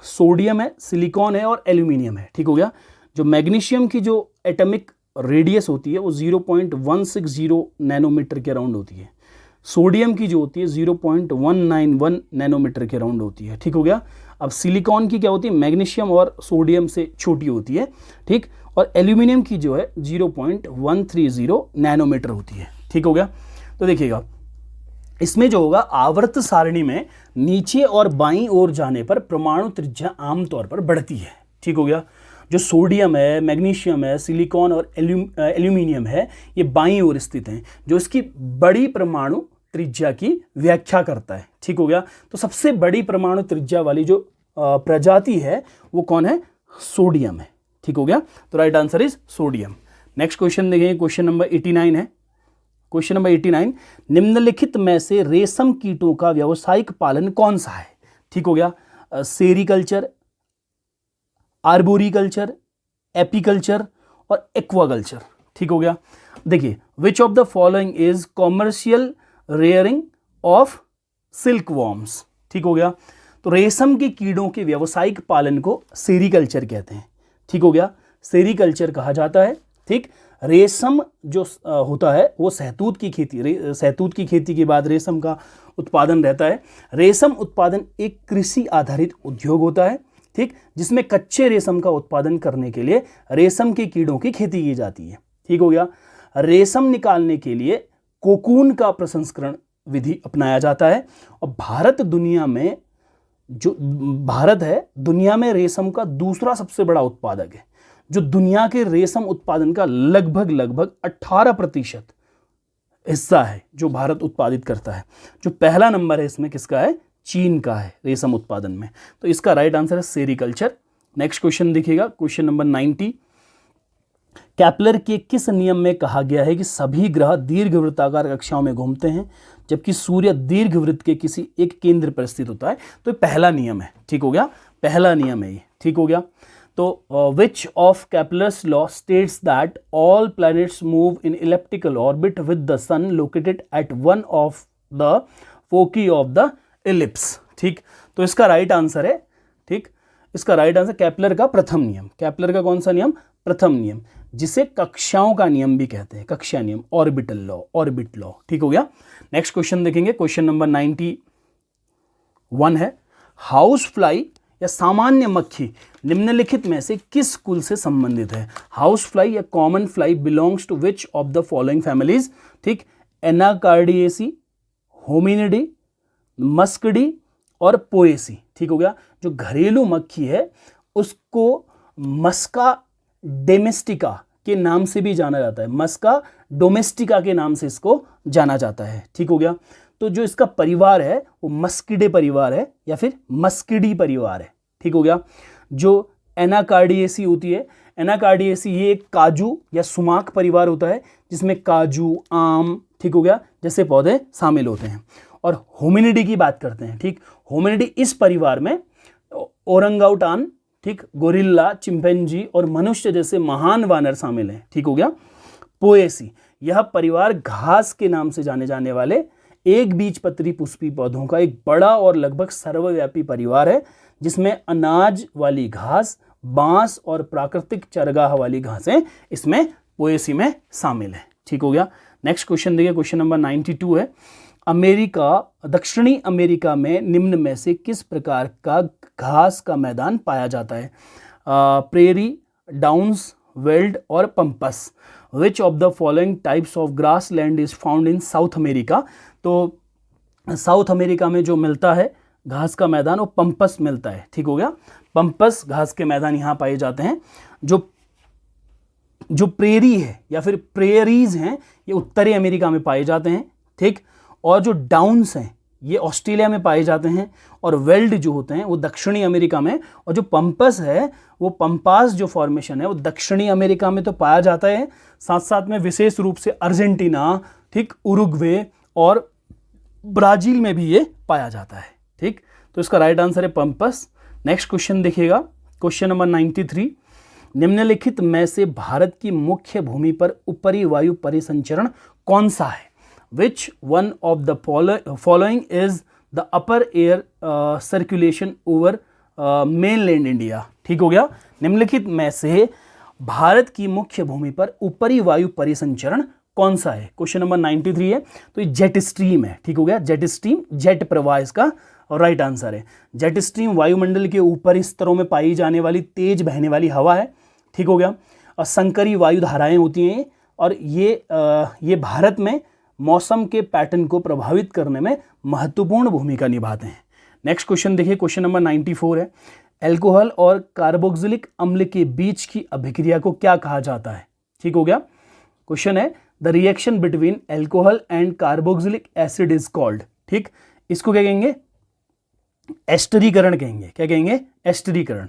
सोडियम है, सिलिकॉन है और एल्यूमिनियम है। ठीक हो गया। जो मैग्नीशियम की जो एटॉमिक रेडियस होती है वो 0.160 नैनोमीटर के अराउंड होती है। सोडियम की जो होती है 0.191 नैनोमीटर के अराउंड होती है। ठीक हो गया। अब सिलिकॉन की क्या होती है? मैग्नीशियम और सोडियम से छोटी होती है। ठीक, और एल्यूमिनियम की जो है 0.130 नैनोमीटर होती है। ठीक हो गया। तो देखिएगा, इसमें जो होगा आवर्त सारणी में नीचे और बाईं ओर जाने पर परमाणु त्रिज्या आमतौर पर बढ़ती है। ठीक हो गया। जो सोडियम है, मैग्नीशियम है, सिलिकॉन और एल्यूमिनियम है, ये बाईं ओर स्थित हैं, जो इसकी बड़ी परमाणु त्रिज्या की व्याख्या करता है। ठीक हो गया। तो सबसे बड़ी परमाणु त्रिज्या वाली जो प्रजाति है वो कौन है? सोडियम है। ठीक हो गया। तो right answer is sodium. Next question देखेंगे, क्वेश्चन नंबर 89 है। क्वेश्चन नंबर 89, निम्नलिखित में से रेशम कीटों का व्यावसायिक पालन कौन सा है? ठीक हो गया। सेरीकल्चर, आर्बोरिकल्चर, एपीकल्चर और एक्वाकल्चर। ठीक हो गया। देखिए, विच of the following is commercial rearing of silk worms? ठीक हो गया। तो रेशम के कीड़ों के व्यावसायिक पालन को सेरीकल्चर कहते हैं। ठीक हो गया, सेरीकल्चर कहा जाता है। ठीक, रेशम जो होता है वो सहतूत की खेती, सहतूत की खेती के बाद रेशम का उत्पादन रहता है। रेशम उत्पादन एक कृषि आधारित उद्योग होता है। ठीक, जिसमें कच्चे रेशम का उत्पादन करने के लिए रेशम के कीड़ों की खेती की जाती है। ठीक हो गया। रेशम निकालने के लिए कोकून का प्रसंस्करण विधि अपनाया जाता है। और भारत है दुनिया में रेशम का दूसरा सबसे बड़ा उत्पादक है, जो दुनिया के रेशम उत्पादन का लगभग 18% हिस्सा है जो भारत उत्पादित करता है। जो पहला नंबर है इसमें किसका है? चीन का है रेशम उत्पादन में। तो इसका राइट आंसर है सेरीकल्चर। नेक्स्ट क्वेश्चन देखिएगा, क्वेश्चन नंबर 90। केपलर के किस नियम में कहा गया है कि सभी ग्रह दीर्घवृत्ताकार कक्षाओं में घूमते हैं, जबकि सूर्य दीर्घवृत्त के किसी एक केंद्र पर स्थित होता है? तो पहला नियम है। ठीक हो गया, पहला नियम है ये। ठीक हो गया। तो which of Kepler's law states that all planets move in elliptical orbit with the sun located at one of the foci of the ellipse? ठीक, तो इसका राइट आंसर है, ठीक, इसका राइट आंसर केपलर का प्रथम नियम। केपलर का कौन सा नियम? प्रथम नियम, जिसे कक्षाओं का नियम भी कहते हैं, कक्षा नियम, ऑर्बिटल लॉ, ऑर्बिट लॉ। ठीक हो गया। नेक्स्ट क्वेश्चन देखेंगे, क्वेश्चन नंबर 91 है। हाउस फ्लाई या सामान्य मक्खी निम्नलिखित में से किस कुल से संबंधित है? हाउस फ्लाई या common fly belongs to which of the following families? ठीक, एनाकार्डिएसी, होमिनिडी, मस्कडी और पोएसी। ठीक हो गया। जो घरेलू मक्खी है उसको मस्का डोमेस्टिका के नाम से भी जाना जाता है, मस्का डोमेस्टिका के नाम से इसको जाना जाता है। ठीक हो गया। तो जो इसका परिवार है वो मस्किडे परिवार है या फिर मस्किडी परिवार है। ठीक हो गया। जो एनाकार्डिएसी होती है, एनाकार्डिएसी ये एक काजू या सुमाक परिवार होता है, जिसमें काजू, आम, ठीक हो गया, जैसे पौधे शामिल होते हैं। और होमिनिडी की बात करते हैं। ठीक, होमिनिडी इस परिवार में ओरंगउटान, ठीक, गोरिल्ला, चिंपैंजी और मनुष्य जैसे महान वानर शामिल हैं। ठीक हो गया। पोएसी, यह परिवार घास के नाम से जाने जाने वाले एक बीजपत्री पुष्पी पौधों का एक बड़ा और लगभग सर्वव्यापी परिवार है, जिसमें अनाज वाली घास, बांस और प्राकृतिक चरगाह वाली घासें इसमें पोएसी में शामिल है। ठीक हो गया। नेक्स्ट क्वेश्चन देखिए, क्वेश्चन नंबर 92 है। दक्षिणी अमेरिका में निम्न में से किस प्रकार का घास का मैदान पाया जाता है? प्रेरी, डाउन्स, वेल्ड और pampas. Which of the following types of grass land is found in south America. तो साउथ अमेरिका में जो मिलता है घास का मैदान वो पंपस मिलता है, ठीक हो गया। पंपस घास के मैदान यहाँ पाए जाते हैं। जो प्रेरी है या फिर प्रेरीज हैं ये उत्तरी अमेरिका में पाए जाते हैं, ठीक। और जो डाउन्स हैं ये ऑस्ट्रेलिया में पाए जाते हैं, और वेल्ड जो होते हैं वो दक्षिणी अमेरिका में, और जो पंपस है वो पंपास जो फॉर्मेशन है वो दक्षिणी अमेरिका में तो पाया जाता है, साथ साथ में विशेष रूप से अर्जेंटीना, ठीक, उरुग्वे और ब्राजील में भी ये पाया जाता है, ठीक। तो इसका राइट आंसर है पंपस। नेक्स्ट क्वेश्चन देखिएगा, क्वेश्चन नंबर 93। निम्नलिखित में से भारत की मुख्य भूमि पर ऊपरी वायु परिसंचरण कौन सा है। Which one of the following is the upper air circulation over mainland India, ठीक हो गया। निम्नलिखित में से भारत की मुख्य भूमि पर ऊपरी वायु परिसंचरण कौन सा है। क्वेश्चन नंबर 93 है, तो ये जेट स्ट्रीम है, ठीक हो गया। जेट स्ट्रीम, जेट प्रवाह इसका राइट आंसर है। जेट स्ट्रीम वायुमंडल के ऊपरी स्तरों में पाई जाने वाली तेज बहने वाली हवा है, ठीक हो गया। और संकरी वायु धाराएं होती हैं, और ये भारत में मौसम के पैटर्न को प्रभावित करने में महत्वपूर्ण भूमिका निभाते हैं। नेक्स्ट क्वेश्चन देखिए, क्वेश्चन नंबर 94 है। एल्कोहल और कार्बोक्सिलिक अम्ल के बीच की अभिक्रिया को क्या कहा जाता है, ठीक हो गया। क्वेश्चन है the reaction between alcohol and carboxylic acid is called, ठीक। इसको क्या कहेंगे, एस्टरीकरण कहेंगे। क्या कहेंगे, एस्टरीकरण,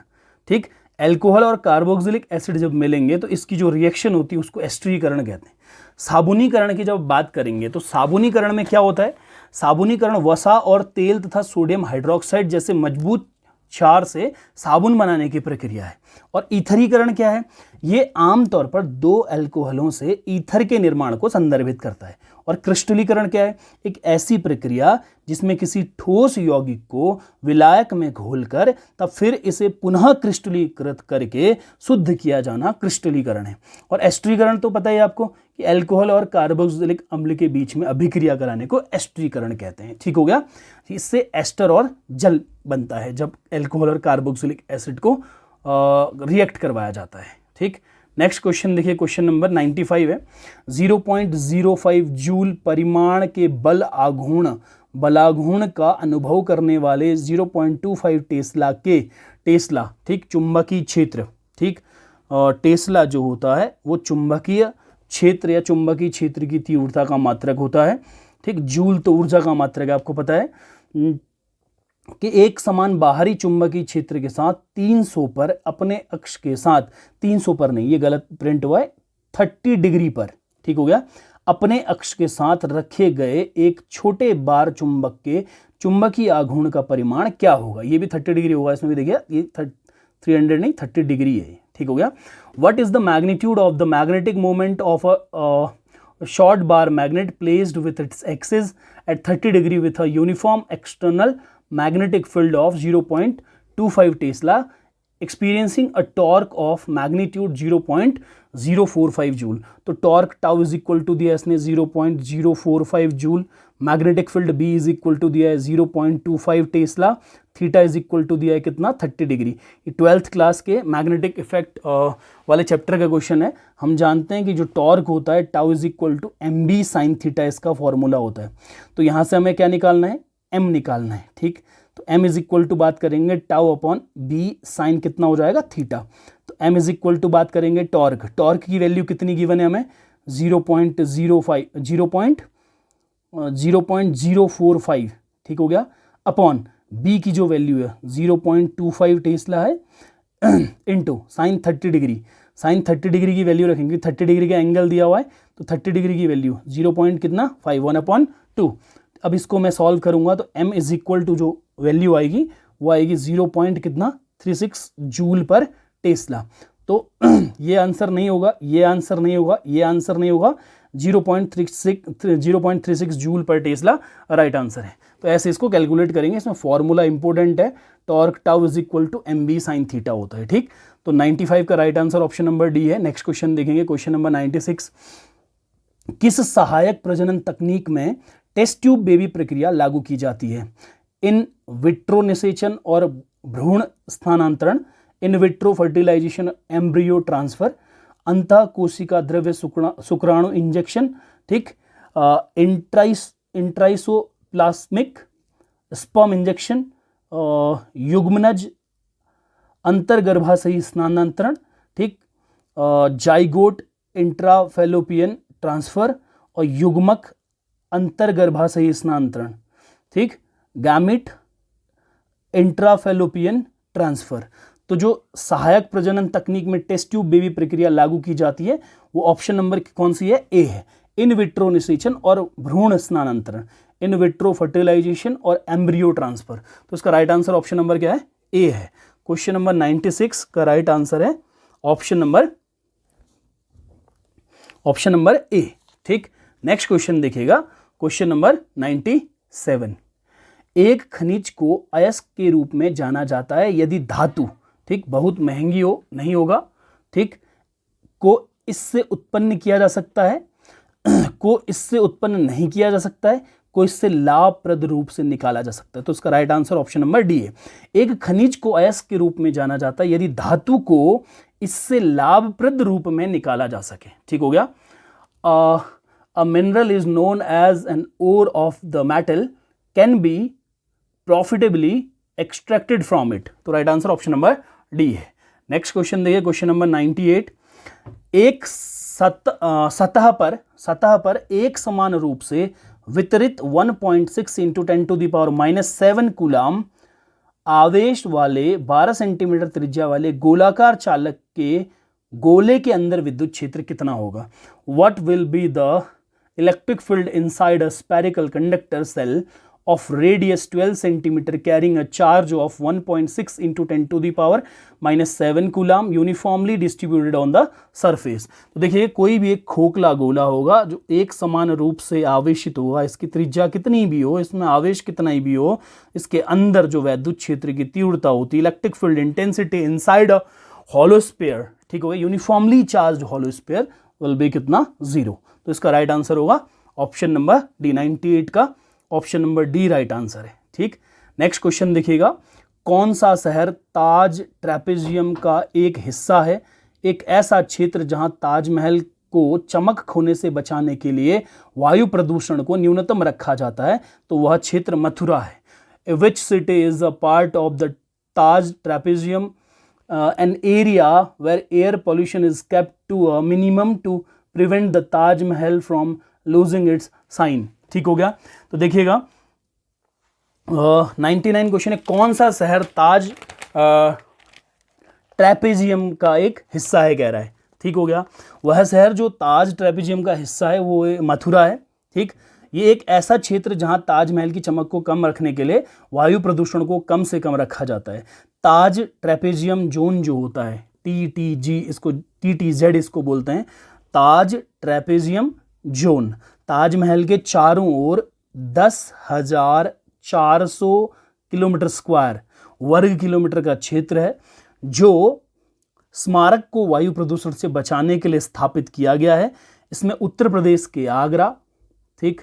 ठीक। एल्कोहल और कार्बोक्सिलिक एसिड जब मिलेंगे तो इसकी जो रिएक्शन होती है उसको एस्टरीकरण कहते हैं। साबुनीकरण की जब बात करेंगे तो साबुनीकरण में क्या होता है, साबुनीकरण वसा और तेल तथा सोडियम हाइड्रोक्साइड जैसे मजबूत क्षार से साबुन बनाने की प्रक्रिया है। और ईथरीकरण क्या है, ये आमतौर पर दो अल्कोहलों से ईथर के निर्माण को संदर्भित करता है। और क्रिस्टलीकरण क्या है, एक ऐसी प्रक्रिया जिसमें किसी ठोस यौगिक को विलायक में घोलकर तब फिर इसे पुनः क्रिस्टलीकृत करके शुद्ध किया जाना क्रिस्टलीकरण है। और एस्टरीकरण तो पता है आपको कि एल्कोहल और कार्बोक्सिलिक अम्ल के बीच में अभिक्रिया कराने को एस्टरीकरण कहते हैं, ठीक हो गया। इससे एस्टर और जल बनता है जब एल्कोहल और कार्बोक्सिलिक एसिड को रिएक्ट करवाया जाता है, ठीक। नेक्स्ट क्वेश्चन देखिए, क्वेश्चन नंबर 95 है। 0.05 जूल परिमाण के बलाघूर्ण का अनुभव करने वाले 0.25 टेस्ला, ठीक, चुंबकीय क्षेत्र, ठीक। टेस्ला जो होता है वो चुंबकीय क्षेत्र या चुंबकीय क्षेत्र की तीव्रता का मात्रक होता है, ठीक। जूल तो ऊर्जा का मात्रक है, आपको पता है कि एक समान बाहरी चुंबकीय क्षेत्र के साथ 300 पर अपने अक्ष के साथ, 300 पर नहीं, ये गलत प्रिंट हुआ है, 30 डिग्री पर, ठीक हो गया, अपने अक्ष के साथ रखे गए एक छोटे बार चुंबक के चुंबकीय आघूर्ण का परिमाण क्या होगा। ये भी 30 डिग्री होगा, इसमें भी देखिए ये 300 नहीं 30 डिग्री है, ठीक हो गया। What is the magnitude of the magnetic moment of a short bar magnet placed with its axis at 30 degree with a uniform external magnetic field of 0.25 Tesla experiencing a torque of magnitude 0.045 जूल। तो torque tau is equal to दिया इसने 0.045 joule, magnetic field B is equal to दिया है 0.25 tesla, theta is equal to दिया है कितना 30 degree. ये 12th क्लास के मैग्नेटिक इफेक्ट वाले चैप्टर का क्वेश्चन है। हम जानते हैं कि जो टॉर्क होता है tau is equal to MB sine theta इसका फॉर्मूला होता है। तो यहाँ से हमें क्या निकालना है, m निकालना है, ठीक। तो m इज इक्वल टू बात करेंगे टाउ अपॉन b साइन कितना हो जाएगा थीटा। तो m इज इक्वल टू बात करेंगे टॉर्क, टॉर्क की वैल्यू कितनी गिवन है हमें 0.045, ठीक हो गया, अपॉन b की जो वैल्यू है 0.25 टेस्ला है into sine 30 degree. Sine 30 degree की वैल्यू रखेंगे, 30 डिग्री का एंगल दिया हुआ है तो 30 डिग्री की वैल्यू 0.1/2। अब इसको मैं सॉल्व करूंगा तो m इज इक्वल टू जो वैल्यू आएगी वो आएगी 0.36 जूल पर टेस्ला। तो ये आंसर नहीं होगा, ये आंसर नहीं होगा, ये आंसर नहीं होगा, 0.36 जूल पर टेस्ला राइट आंसर है। तो ऐसे इसको कैलकुलेट करेंगे, इसमें फॉर्मूला इंपॉर्टेंट है, torque tau is equal to MB sine theta होता है, ठीक। तो 95 का right answer option number D है। नेक्स्ट क्वेश्चन देखेंगे, क्वेश्चन नंबर 96। किस सहायक प्रजनन तकनीक में टेस्ट ट्यूब बेबी प्रक्रिया लागू की जाती है। इन विट्रो निषेचन और भ्रूण स्थानांतरण, in vitro fertilization, embryo transfer, अंतः कोशिका द्रव्य शुक्राणु इंजेक्शन, ठीक, इंट्राइसोप्लास्मिक स्पर्म इंजेक्शन, युग्मनज अंतर्गर्भाशयी स्थानांतरण, ठीक, जाइगोट इंट्राफेलोपियन ट्रांसफर और युग्मक अंतर्गर्भाशयी स्थानांतरण, ठीक, गैमिट इंट्राफेलोपियन ट्रांसफर। तो जो सहायक प्रजनन तकनीक में टेस्ट ट्यूब बेबी प्रक्रिया लागू की जाती है वो ऑप्शन नंबर कौन सी है? ए है, इन विट्रो निषेचन और भ्रूण स्थानांतरण, इन विट्रो फर्टिलाइजेशन और एम्ब्रियो ट्रांसफर। तो इसका राइट आंसर ऑप्शन नंबर क्या है? ए है। क्वेश्चन नंबर 96 का राइट आंसर है ऑप्शन नंबर ए, ठीक। नेक्स्ट क्वेश्चन देखिएगा, क्वेश्चन नंबर 97। एक खनिज को अयस्क के रूप में जाना जाता है यदि धातु, ठीक, बहुत महंगी हो, नहीं होगा, ठीक, को इससे उत्पन्न किया जा सकता है, को इससे उत्पन्न नहीं किया जा सकता है, को इससे लाभप्रद रूप से निकाला जा सकता है। तो इसका right answer option number D है। एक खनिज को अयस्क के रूप में जाना जाता है यदि धातु को इससे लाभप्रद रूप में निकाला जा सके, ठीक हो गया। A mineral is known as an ore of the metal can be profitably extracted from it. तो right answer option number D है। नेक्स्ट क्वेश्चन देखिए, क्वेश्चन नंबर 98। एक सतह पर एक समान रूप से वितरित 1.6 इंटू 10⁻⁻7 कूलाम आवेश वाले 12 सेंटीमीटर त्रिज्या वाले गोलाकार चालक के गोले के अंदर विद्युत क्षेत्र कितना होगा? What will be the electric field inside a spherical conductor shell of radius 12 centimeter carrying a charge of 1.6 into 10⁻⁻7 coulomb uniformly distributed on the surface. तो देखिए कोई भी एक खोखला गोला होगा जो एक समान रूप से आवेशित होगा, इसकी त्रिज्या कितनी भी हो, इसमें आवेश कितना ही भी हो, इसके अंदर जो वैद्युत क्षेत्र की तीव्रता होती है, electric field intensity inside a hollow sphere, ठीक होगा, uniformly charged hollow sphere will be कितना? 0। तो इसका राइट आंसर होगा ऑप्शन नंबर डी, 98 का option number D right answer है, ठीक। नेक्स्ट क्वेश्चन देखिएगा, कौन सा शहर ताज ट्रेपेजियम का एक हिस्सा है? एक ऐसा क्षेत्र जहां ताजमहल को चमक खोने से बचाने के लिए वायु प्रदूषण को न्यूनतम रखा जाता है, तो वह क्षेत्र मथुरा है। Which city is a part of the Taj trapezium? An area where air pollution is kept to a minimum to prevent the Taj Mahal from losing its shine, ठीक हो गया। तो देखिएगा 99 क्वेश्चन है, कौन सा शहर ताज ट्रेपेजियम का एक हिस्सा है कह रहा है, ठीक हो गया। वह शहर जो ताज ट्रेपेजियम का हिस्सा है वो मथुरा है, ठीक। ये एक ऐसा क्षेत्र जहां ताजमहल की चमक को कम रखने के लिए वायु प्रदूषण को कम से कम रखा जाता है। ताज ट्रेपेजियम जोन जो होता है, TTG इसको, TTZ इसको बोलते हैं, ताज ट्रेपेजियम जोन ताजमहल के चारों ओर 10,400 किलोमीटर स्क्वायर वर्ग किलोमीटर का क्षेत्र है जो स्मारक को वायु प्रदूषण से बचाने के लिए स्थापित किया गया है। इसमें उत्तर प्रदेश के आगरा, ठीक,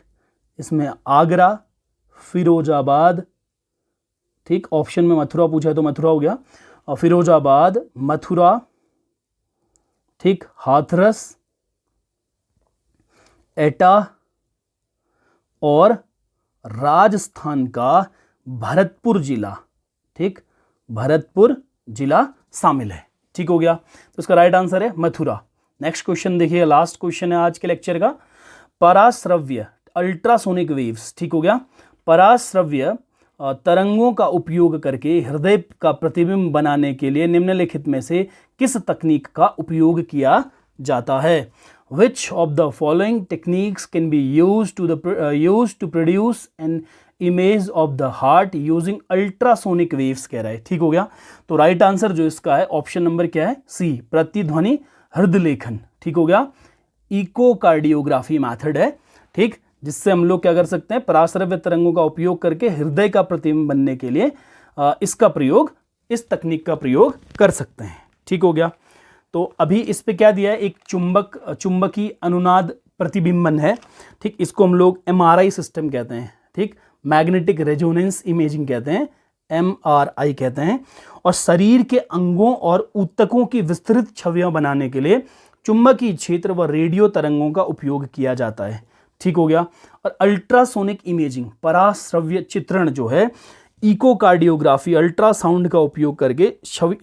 इसमें आगरा, फिरोजाबाद, ठीक, ऑप्शन में मथुरा पूछा है तो मथुरा हो गया, और फिरोजाबाद, मथुरा, ठीक, हाथरस, एटा और राजस्थान का भरतपुर जिला, ठीक, भरतपुर जिला शामिल है, ठीक हो गया। तो इसका राइट आंसर है मथुरा। नेक्स्ट क्वेश्चन देखिए, लास्ट क्वेश्चन है आज के लेक्चर का, पराश्रव्य अल्ट्रासोनिक वेव्स, ठीक हो गया। पराश्रव्य तरंगों का उपयोग करके हृदय का प्रतिबिंब बनाने के लिए निम्नलिखित में से किस तकनीक का उपयोग किया जाता है? Which of the following techniques can be used to produce an image of the heart using ultrasonic waves कह रहा है, ठीक हो गया। तो राइट आंसर जो इसका है ऑप्शन नंबर क्या है? सी, प्रतिध्वनि हृदय लेखन, ठीक हो गया। इकोकार्डियोग्राफी मेथड है, ठीक, जिससे हम लोग क्या कर सकते हैं, पराश्रव्य तरंगों का उपयोग करके हृदय का प्रतिबिंब बनने के लिए इसका प्रयोग, इस तकनीक का प्रयोग कर सकते हैं, ठीक हो गया। तो अभी इस पे क्या दिया है, एक चुंबकीय अनुनाद प्रतिबिंबन है, ठीक, इसको हम लोग MRI सिस्टम कहते हैं, ठीक, मैग्नेटिक रेजोनेंस इमेजिंग कहते हैं, MRI कहते हैं। और शरीर के अंगों और ऊतकों की विस्तृत छवियां बनाने के लिए चुंबकीय क्षेत्र व रेडियो तरंगों का उपयोग किया जाता है। ठीक हो गया। और अल्ट्रासोनिक इमेजिंग, पराश्रव्य चित्रण जो है, इकोकार्डियोग्राफी, अल्ट्रासाउंड का उपयोग करके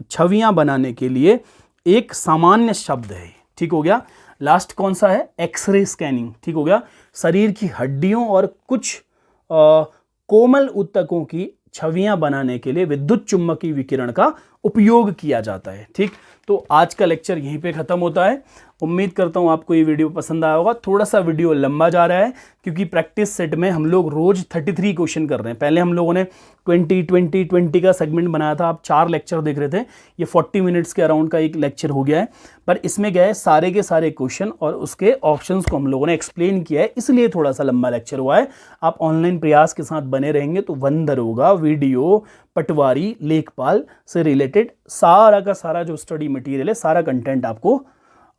छवियां बनाने के लिए एक सामान्य शब्द है। ठीक हो गया। लास्ट कौन सा है? X ray scanning. ठीक हो गया। शरीर की हड्डियों और कुछ कोमल ऊतकों की छवियां बनाने के लिए विद्युत चुम्बकीय विकिरण का उपयोग किया जाता है। ठीक, तो आज का लेक्चर यहीं पे खत्म होता है। उम्मीद करता हूँ आपको ये वीडियो पसंद आया होगा। थोड़ा सा वीडियो लंबा जा रहा है क्योंकि प्रैक्टिस सेट में हम लोग रोज 33 क्वेश्चन कर रहे हैं। पहले हम लोगों ने 20 का सेगमेंट बनाया था, आप 4 लेक्चर देख रहे थे। ये 40 मिनट्स के अराउंड का एक लेक्चर हो गया है, पर इसमें गए सारे के सारे क्वेश्चन और उसके ऑप्शंस को हम लोगों ने एक्सप्लेन किया है, इसलिए थोड़ा सा लंबा लेक्चर हुआ है। आप ऑनलाइन प्रयास के साथ बने रहेंगे तो वन दरोगा, वीडियो, पटवारी, लेखपाल से रिलेटेड सारा का सारा जो स्टडी मटेरियल है, सारा कंटेंट आपको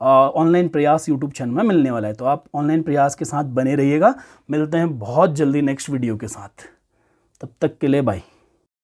ऑनलाइन प्रयास यूट्यूब चैनल में मिलने वाला है। तो आप ऑनलाइन प्रयास के साथ बने रहिएगा। मिलते हैं बहुत जल्दी नेक्स्ट वीडियो के साथ। तब तक के लिए बाय।